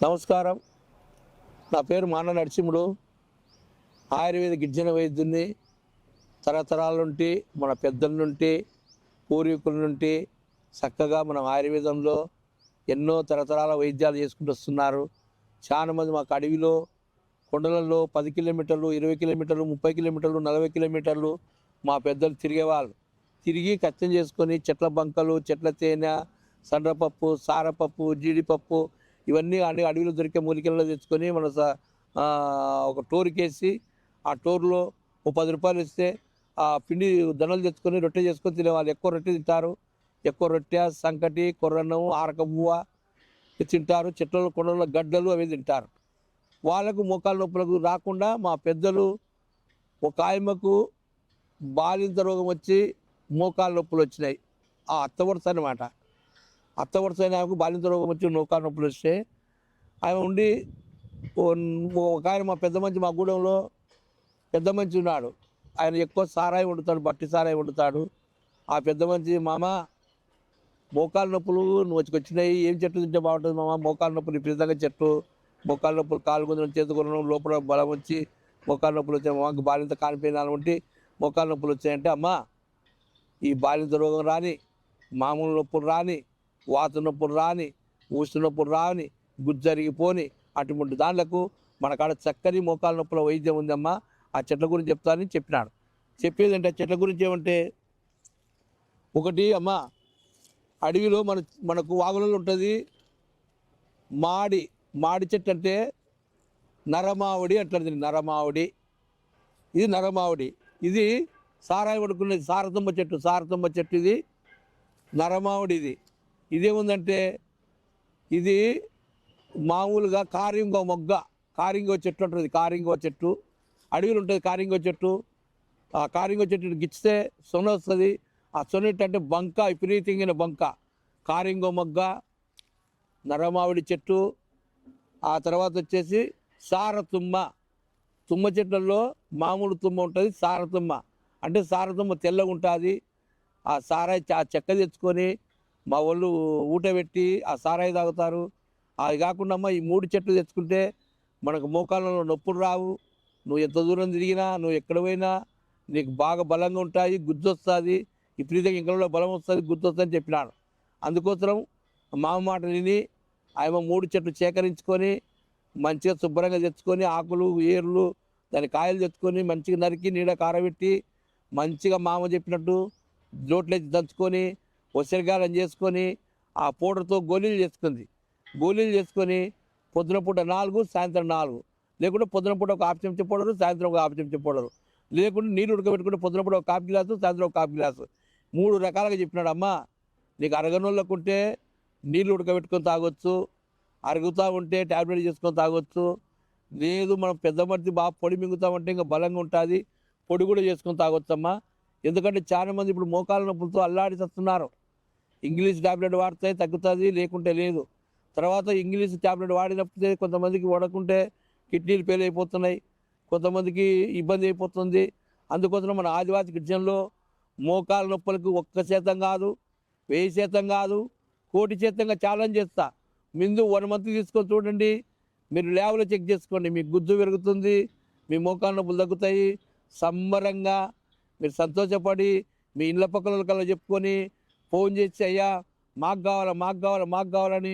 నమస్కారం. నా పేరు మాన నరసింహుడు. ఆయుర్వేద గిరిజన వైద్యుని. తరతరాల నుండి మన పెద్దల నుండి పూర్వీకుల నుండి చక్కగా మనం ఆయుర్వేదంలో ఎన్నో తరతరాల వైద్యాలు చేసుకుంటూ వస్తున్నారు. చాలామంది మాకు అడవిలో కొండలలో 10 కిలోమీటర్లు, 20 కిలోమీటర్లు, 30 కిలోమీటర్లు, 40 కిలోమీటర్లు మా పెద్దలు తిరిగేవాళ్ళు. తిరిగి కచ్చం చేసుకొని చెట్ల బంకలు, చెట్ల తేనె, సండ్రపప్పు, సారపప్పు, జీడిపప్పు ఇవన్నీ అడవిలో దొరికే మూలికలలో తెచ్చుకొని మన ఒక టోరుకేసి ఆ టోరులో ఓ 10 రూపాయలు ఇస్తే ఆ పిండి దండలు తెచ్చుకొని రొట్టె చేసుకొని తినేవాళ్ళు. ఎక్కువ రొట్టె తింటారు. ఎక్కువ రొట్టె, సంకటి, కొర్రన్నం, ఆరక బువ్వ తింటారు. చెట్లలో కొండల గడ్డలు అవి తింటారు. వాళ్ళకు మోకాళ్ళ నొప్పులకు రాకుండా మా పెద్దలు ఒక ఆయమ్మకు బాలింత రోగం వచ్చి మోకాళ్ళ నొప్పులు వచ్చినాయి. ఆ అత్తవరుస అనమాట. అత్తవరుస అయిన ఆమెకు బాలింత రోగం వచ్చి మోకాళ్ళ నొప్పులు వస్తే ఆమె ఉండి ఒక ఆయన మా పెద్ద మంచి మా గూడెంలో పెద్ద మంచి ఉన్నాడు. ఆయన ఎక్కువ సారాయి వండుతాడు, బట్టి సారాయి వండుతాడు. ఆ పెద్ద మంచి మామ మోకాళ్ళ నొప్పులు నువ్వు వచ్చినాయి, ఏం చెట్టు తింటే బాగుంటుంది మామ? మోకాళ్ళ నొప్పులు విపరీతంగా చెట్టు, మోకాళ్ళ నొప్పులు కాలు గుంజడం, చేతు కొనడం, లోపల బలం వచ్చి మోకాళ్ళ నొప్పులు వచ్చాయి. మాకు బాలింత కానిపోయినాలు ఉంటే మోకాళ్ళ నొప్పులు వచ్చాయంటే, అమ్మా ఈ బాలింత రోగం రాని, మామూలు నొప్పులు రాని, వాత నొప్పులు రాని, ఊసి నొప్పులు రాని, గుజ్జరిగిపోని అటువంటి దాంట్లకు మన కాడ చక్కని మోకాళ్ళ నొప్పుల వైద్యం ఉందమ్మా. ఆ చెట్ల గురించి చెప్తానని చెప్పినాడు. చెప్పేదంటే ఆ చెట్ల గురించి ఏమంటే, ఒకటి అమ్మ అడవిలో మనకు వాగులలో ఉంటుంది మాడి చెట్టు అంటే నరమావిడి అంటారు. దీన్ని నరమావిడి. ఇది నరమావిడి. ఇది సారాయి పడుకునేది సారతుమ్మ చెట్టు. ఇది నరమావిడి. ఇదేముందంటే ఇది మామూలుగా కారింగో చెట్టు ఉంటుంది. కారింగో చెట్టు అడవిలో ఉంటుంది. కారింగో చెట్టు. ఆ కారింగో చెట్టు గిచ్చితే సొన వస్తుంది. ఆ సొన అంటే బంక, విపరీతంగా బంక. కారింగో మొగ్గ, నరమావిడి చెట్టు. ఆ తర్వాత వచ్చేసి సారతుమ్మ. తుమ్మ చెట్లలో మామూలు తుమ్మ ఉంటుంది, సారతుమ్మ అంటే సారతుమ్మ తెల్లగా ఉంటుంది. ఆ సారాయి చెక్క తెచ్చుకొని మా వాళ్ళు ఊట పెట్టి ఆ సారాయి తాగుతారు. అది కాకుండా అమ్మ ఈ 3 చెట్లు తెచ్చుకుంటే మనకు మోకాళ్ళలో నొప్పులు రావు. నువ్వు ఎంత దూరం తిరిగినా, నువ్వు ఎక్కడ పోయినా నీకు బాగా బలంగా ఉంటాయి. గుజ్జు వస్తుంది, విపరీతంగా ఇంట్లో బలం వస్తుంది, గుజ్జు వస్తుంది అని చెప్పినాడు. అందుకోసం మామ మాట విని ఆయన 3 చెట్లు సేకరించుకొని మంచిగా శుభ్రంగా తెచ్చుకొని ఆకులు, ఏర్లు, దాని కాయలు తెచ్చుకొని మంచిగా నరికి నీడ కారబెట్టి మంచిగా మామ చెప్పినట్టు జోట్లేసి దంచుకొని ఉసిరిగారం చేసుకొని ఆ పౌడర్తో గోళీలు చేసుకొని పొద్దున పూట 4, సాయంత్రం 4, లేకుంటే పొద్దున పూట ఒక 1/2 చెంచా పౌడరు, సాయంత్రం ఒక 1/2 చెంచా పౌడరు, లేకుంటే నీళ్ళు ఉడకబెట్టుకుంటే పొద్దున పూట ఒక 1/2 గ్లాసు, సాయంత్రం ఒక 1/2 గ్లాసు. 3 రకాలుగా చెప్పినాడు. అమ్మ నీకు అరగనోళ్ళకుంటే నీళ్ళు ఉడకబెట్టుకొని తాగొచ్చు, అరుగుతూ ఉంటే ట్యాబ్లెట్ చేసుకొని తాగొచ్చు. లేదు మనం పెద్ద మనిషి బాగా పొడి మింగుతామంటే ఇంకా బలంగా ఉంటుంది, పొడి కూడా చేసుకొని తాగొచ్చమ్మా. ఎందుకంటే చాలామంది ఇప్పుడు మోకాళ్ళ నొప్పులతో అల్లాడి వస్తున్నారు. ఇంగ్లీష్ ట్యాబ్లెట్ వాడితే తగ్గుతుంది, లేకుంటే లేదు. తర్వాత ఇంగ్లీష్ ట్యాబ్లెట్ వాడినప్పుడు కొంతమందికి వడకుంటే కిడ్నీలు ఫెయిల్ అయిపోతున్నాయి, కొంతమందికి ఇబ్బంది అయిపోతుంది. అందుకోసం మన ఆదివాసి గిరిజనలో మోకాళ్ళ నొప్పులకు 1% కాదు, 1000% కాదు, 1,00,00,000 ఛాలెంజ్ చేస్తా. ముందు 1 మంత్ తీసుకొని చూడండి. మీరు ల్యాబ్లో చెక్ చేసుకోండి. మీకు గుజ్జు పెరుగుతుంది, మీ మోకాళ్ళ నొప్పులు తగ్గుతాయి. సంబరంగా మీరు సంతోషపడి మీ ఇళ్ళ పక్కల కల్లా చెప్పుకొని ఫోన్ చేసి అయ్యా మాకు కావాలని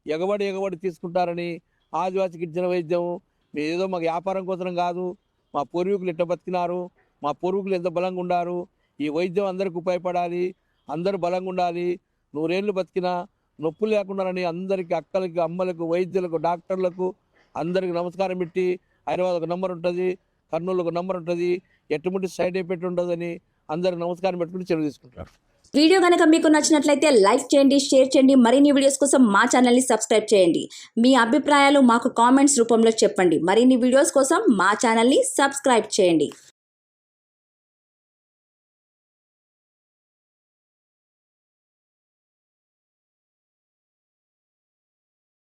ఎగబడి తీసుకుంటారని. ఆదివాసి గిరిజన వైద్యం మీరు ఏదో మాకు వ్యాపారం కోసం కాదు. మా పూర్వీకులు ఎట్లా బతికినారు, మా పూర్వీకులు ఎంత బలంగా ఉండారు. ఈ వైద్యం అందరికి ఉపయోగపడాలి, అందరూ బలంగా ఉండాలి. 100 ఏళ్ళు బతికినా నొప్పులు లేకుండాని అందరికీ, అక్కలకి, అమ్మలకు, వైద్యులకు, డాక్టర్లకు అందరికి నమస్కారం పెట్టి హైదరాబాద్ ఒక నెంబర్ ఉంటుంది, కర్నూలు ఒక నెంబర్ ఉంటుంది, ఎటువంటి సైడ్ ఎఫెక్ట్ ఉండదని అందరికి నమస్కారం పెట్టుకుని చెరువు తీసుకుంటారు. వీడియో కనుక మీకు నచ్చినట్లయితే లైక్ చేయండి, షేర్ చేయండి. మరిన్ని వీడియోస్ కోసం మా ఛానల్ని సబ్స్క్రైబ్ చేయండి. మీ అభిప్రాయాలు మాకు కామెంట్స్ రూపంలో చెప్పండి. మరిన్ని వీడియోస్ కోసం మా ఛానల్ని సబ్స్క్రైబ్ చేయండి.